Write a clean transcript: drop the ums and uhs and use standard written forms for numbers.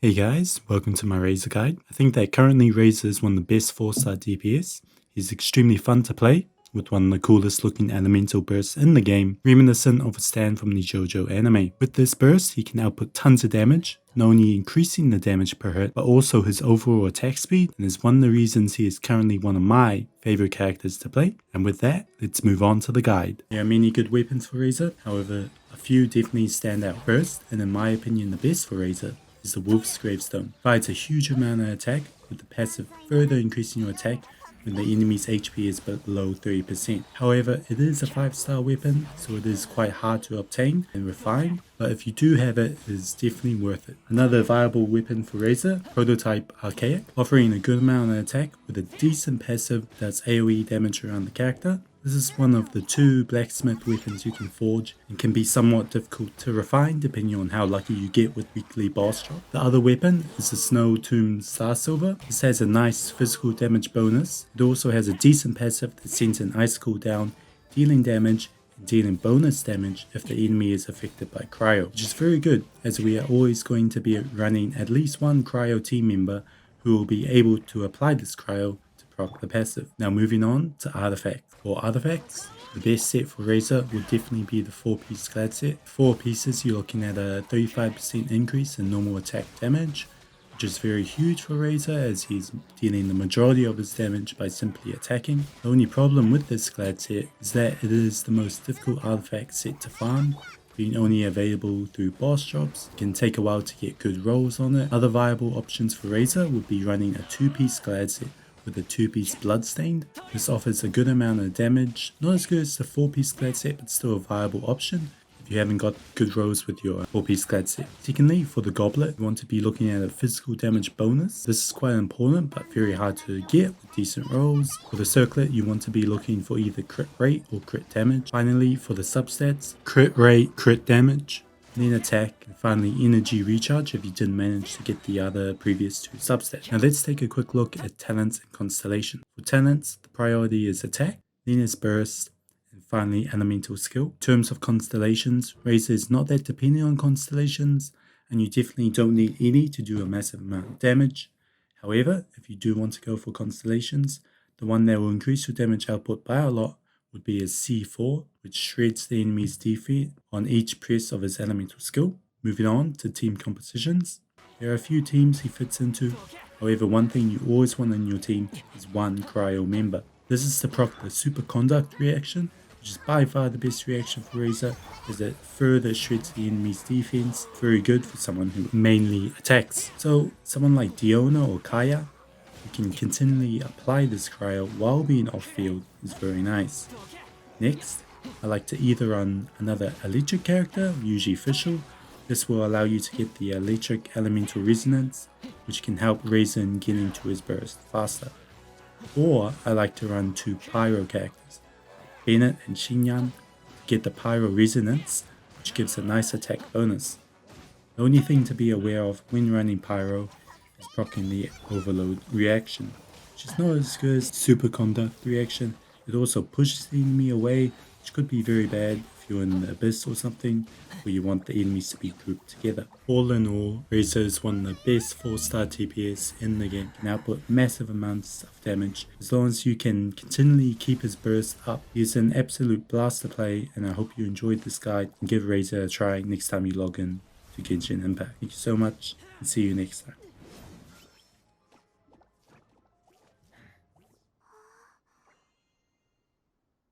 Hey guys, welcome to my Razor guide. I think that currently Razor is one of the best 4-star DPS. He's extremely fun to play, with one of the coolest looking elemental bursts in the game, reminiscent of a stand from the JoJo anime. With this burst, he can output tons of damage, not only increasing the damage per hit, but also his overall attack speed, and is one of the reasons he is currently one of my favorite characters to play. And with that, let's move on to the guide. There are many good weapons for Razor, however, a few definitely stand out. First, and in my opinion the best for Razor, is the Wolf's Gravestone. Provides a huge amount of attack, with the passive further increasing your attack when the enemy's HP is below 30%. However, it is a 5-star weapon, so it is quite hard to obtain and refine, but if you do have it, it is definitely worth it. Another viable weapon for Razor, Prototype Archaic, offering a good amount of attack with a decent passive that does AoE damage around the character. This is one of the 2 blacksmith weapons you can forge and can be somewhat difficult to refine depending on how lucky you get with weekly boss drop. The other weapon is the Snow Tomb Star Silver. This has a nice physical damage bonus. It also has a decent passive that sends an ice cooldown, dealing damage and dealing bonus damage if the enemy is affected by cryo, which is very good as we are always going to be running at least one cryo team member who will be able to apply this cryo the passive. Now moving on to Artifacts. For Artefacts, the best set for Razor would definitely be the 4-piece Glad set. 4 pieces, you're looking at a 35% increase in normal attack damage, which is very huge for Razor as he's dealing the majority of his damage by simply attacking. The only problem with this Glad set is that it is the most difficult artifact set to farm, being only available through boss drops. It can take a while to get good rolls on it. Other viable options for Razor would be running a 2-piece Glad set with a 2-piece Bloodstained. This offers a good amount of damage, not as good as the 4-piece Glad set, but still a viable option if you haven't got good rolls with your 4-piece Glad set. Secondly, for the Goblet, you want to be looking at a physical damage bonus. This is quite important but very hard to get with decent rolls. For the Circlet, you want to be looking for either crit rate or crit damage. Finally, for the substats, crit rate, crit damage, then attack, and finally energy recharge if you didn't manage to get the other previous 2 substats. Now let's take a quick look at talents and constellations. For talents, the priority is attack, then is burst, and finally elemental skill. In terms of constellations, Razor is not that dependent on constellations, and you definitely don't need any to do a massive amount of damage. However, if you do want to go for constellations, the one that will increase your damage output by a lot would be a C4, which shreds the enemy's defense on each press of his elemental skill. Moving on to team compositions. There are a few teams he fits into, however one thing you always want in your team is one cryo member. This is to proc the superconduct reaction, which is by far the best reaction for Razor as it further shreds the enemy's defense. Very good for someone who mainly attacks. So someone like Diona or Kaya, who can continually apply this cryo while being off field, is very nice. Next, I like to either run another electric character, usually Fischl. This will allow you to get the electric elemental resonance, which can help Razor in getting to his burst faster. Or I like to run 2 pyro characters, Bennett and Xinyan, to get the pyro resonance, which gives a nice attack bonus. The only thing to be aware of when running pyro is proccing the overload reaction, which is not as good as superconduct reaction. It also pushes the enemy away, which could be very bad if you're in the abyss or something where you want the enemies to be grouped together. All in all, Razor is one of the best 4-star DPS in the game. Can output massive amounts of damage as long as you can continually keep his burst up. He is an absolute blast to play, and I hope you enjoyed this guide and give Razor a try next time you log in to Genshin Impact. Thank you so much and see you next time.